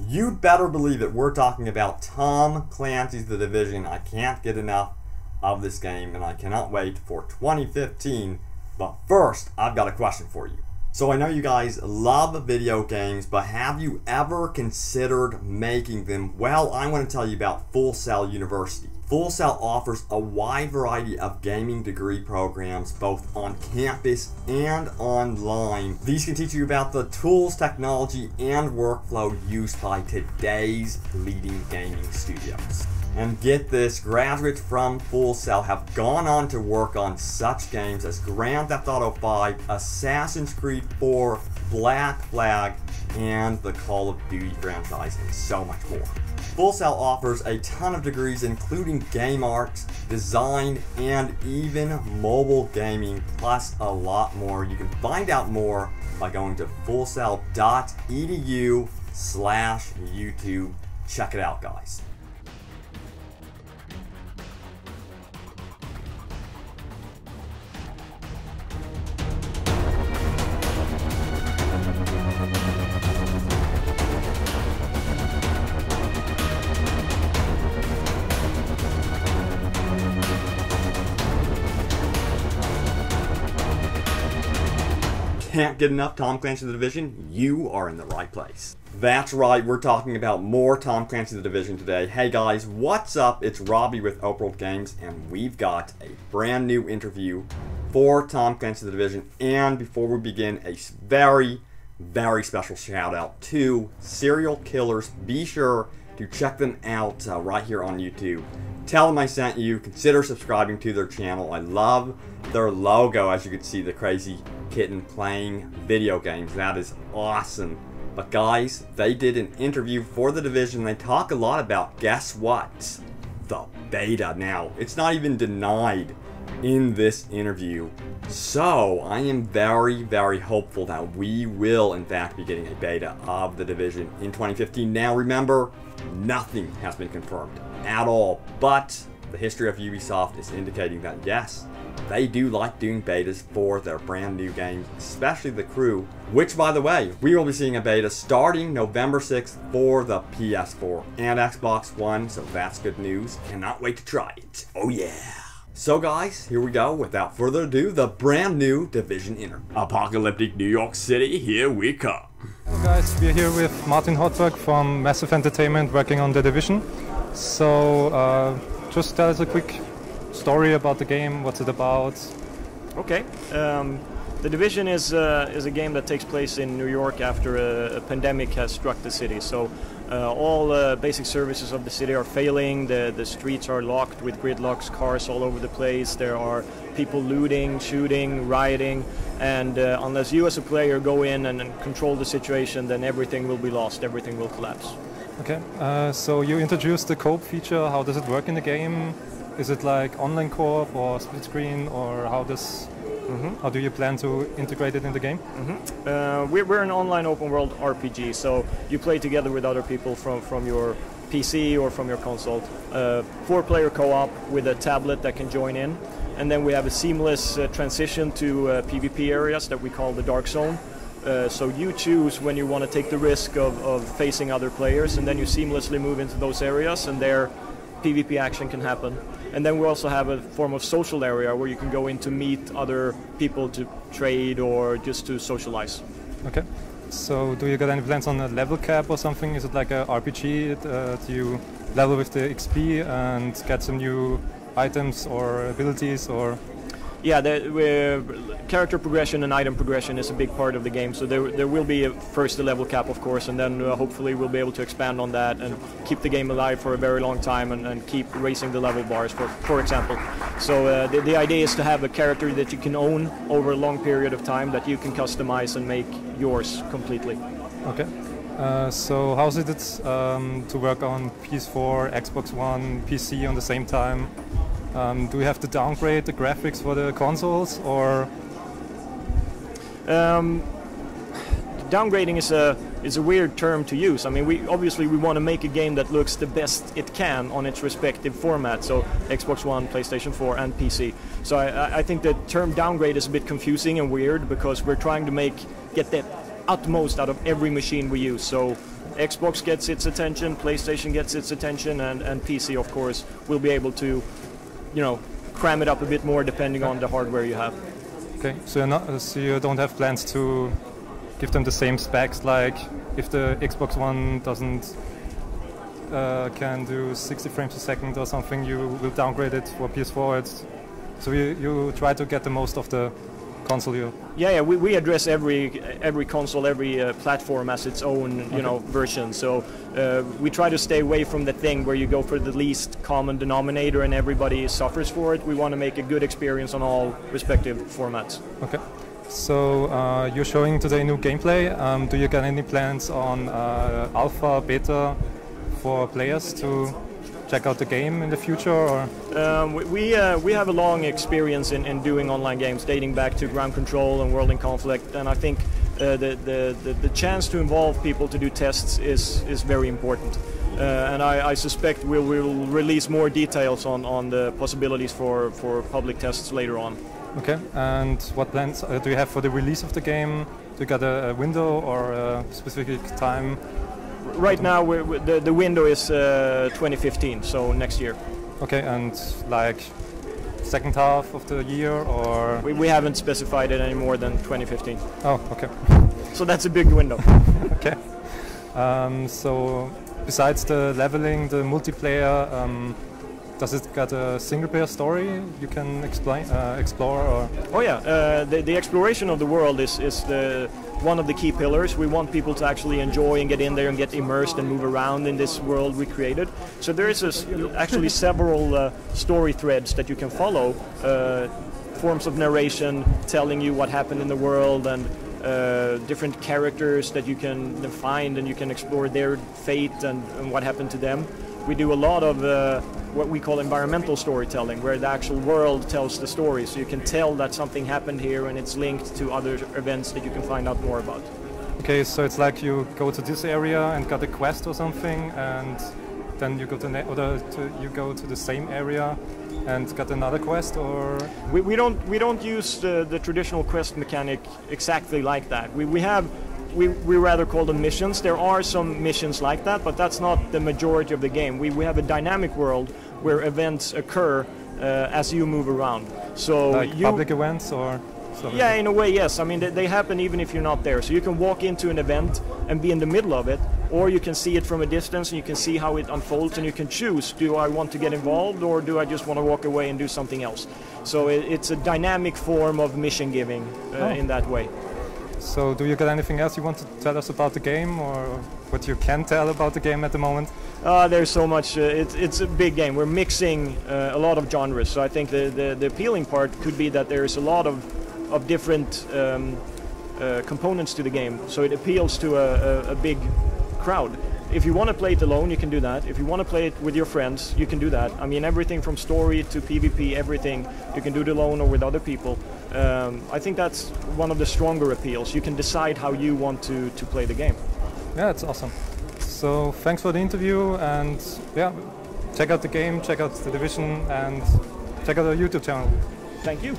You'd better believe it. We're talking about Tom Clancy's The Division. I can't get enough of this game, and I cannot wait for 2015. But first, I've got a question for you. So I know you guys love video games, but have you ever considered making them? Well, I want to tell you about Full Sail University. Full Sail offers a wide variety of gaming degree programs, both on campus and online. These can teach you about the tools, technology, and workflow used by today's leading gaming studios. And get this, graduates from Full Sail have gone on to work on such games as Grand Theft Auto 5, Assassin's Creed 4, Black Flag, and the Call of Duty franchise, and so much more. Full Sail offers a ton of degrees including game art, design, and even mobile gaming, plus a lot more. You can find out more by going to fullsail.edu/YouTube. Check it out, guys. Can't get enough Tom Clancy The Division? You are in the right place. That's right, we're talking about more Tom Clancy The Division today. Hey guys, what's up? It's Robbie with Open World Games, and we've got a brand new interview for Tom Clancy The Division. And before we begin, a very, very special shout out to Serial Killers. Be sure to check them out right here on YouTube. Tell them I sent you. Consider subscribing to their channel. I love their logo, as you can see, the crazy kitten playing video games. That is awesome. But guys, they did an interview for The Division. They talk a lot about, guess what? The beta. Now, it's not even denied in this interview. So, I am very, very hopeful that we will, in fact, be getting a beta of The Division in 2015. Now, remember, nothing has been confirmed at all, but the history of Ubisoft is indicating that, yes, they do like doing betas for their brand new games, especially The Crew, which, by the way, we will be seeing a beta starting November 6th for the PS4 and Xbox One, so that's good news. Cannot wait to try it. Oh yeah. So guys, here we go. Without further ado, the brand new Division interview. Apocalyptic New York City, here we come. Hello guys, we're here with Martin Hotberg from Massive Entertainment working on The Division. So, just tell us a quick story about the game, what's it about? Okay, The Division is a game that takes place in New York after a pandemic has struck the city. So all basic services of the city are failing, the streets are locked with gridlocks, cars all over the place, there are people looting, shooting, rioting, and unless you as a player go in and control the situation, then everything will be lost, everything will collapse. Okay, so you introduced the co-op feature. How does it work in the game? Is it like online co-op or split screen, or how do you plan to integrate it in the game? We're an online open world RPG, so you play together with other people from your PC or from your console. 4-player co-op with a tablet that can join in, and then we have a seamless transition to PvP areas that we call the Dark Zone. So you choose when you want to take the risk of facing other players, and then you seamlessly move into those areas, and there PvP action can happen. And then we also have a form of social area where you can go in to meet other people to trade or just to socialize. Okay. So do you got any plans on a level cap or something? Is it like a RPG? Do you level with the XP and get some new items or abilities, or? Yeah, character progression and item progression is a big part of the game, so there will be first a level cap, of course, and then hopefully we'll be able to expand on that and keep the game alive for a very long time and keep raising the level bars, for example. So the idea is to have a character that you can own over a long period of time that you can customize and make yours completely. Okay. So how's it to work on PS4, Xbox One, PC on the same time? Do we have to downgrade the graphics for the consoles, or? Downgrading is a weird term to use. I mean, we want to make a game that looks the best it can on its respective format. So Xbox One, PlayStation 4, and PC. So I think the term downgrade is a bit confusing and weird because we're trying to get the utmost out of every machine we use. So Xbox gets its attention, PlayStation gets its attention, and PC, of course, will be able to, you know, cram it up a bit more depending on the hardware you have. Okay, so you don't have plans to give them the same specs, like if the Xbox One doesn't can do 60 frames a second or something, you will downgrade it for PS4. So you try to get the most of the console. Yeah, we address every console, every platform as its own, you know, version. So we try to stay away from the thing where you go for the least common denominator and everybody suffers for it. We want to make a good experience on all respective formats. Okay. So you're showing today new gameplay. Do you got any plans on alpha, beta for players to check out the game in the future? Or? We have a long experience in doing online games, dating back to Ground Control and World in Conflict, and I think the chance to involve people to do tests is very important. And I suspect we'll release more details on the possibilities for public tests later on. Okay, and what plans do you have for the release of the game? Do you got a window or a specific time? Right now, the window is 2015, so next year. Okay, and like second half of the year, or? We haven't specified it any more than 2015. Oh, okay. So that's a big window. Okay. So besides the leveling, the multiplayer, does it got a single-player story you can explore? Or? Oh yeah, the exploration of the world is one of the key pillars. We want people to actually enjoy and get in there and get immersed and move around in this world we created. So there is actually several story threads that you can follow, forms of narration telling you what happened in the world, and different characters that you can find, and you can explore their fate and what happened to them. We do a lot of what we call environmental storytelling, where the actual world tells the story, so you can tell that something happened here and it's linked to other events that you can find out more about. Okay, so it's like you go to this area and got a quest or something, and then you go you go to the same area and got another quest, or? We don't use the traditional quest mechanic exactly like that. We rather call them missions. There are some missions like that, but that's not the majority of the game. We have a dynamic world where events occur as you move around. So like public events, or something? Yeah, in a way, yes. I mean, they happen even if you're not there. So you can walk into an event and be in the middle of it, or you can see it from a distance and you can see how it unfolds, and you can choose, do I want to get involved or do I just want to walk away and do something else? So it's a dynamic form of mission giving in that way. So do you got anything else you want to tell us about the game, or what you can tell about the game at the moment? There's so much. It's a big game. We're mixing a lot of genres. So I think the appealing part could be that there's a lot of different components to the game. So it appeals to a big crowd. If you want to play it alone, you can do that. If you want to play it with your friends, you can do that. I mean, everything from story to PvP, everything. You can do it alone or with other people. I think that's one of the stronger appeals. You can decide how you want to play the game. Yeah, it's awesome. So thanks for the interview, and yeah, check out the game, check out The Division, and check out our YouTube channel. Thank you.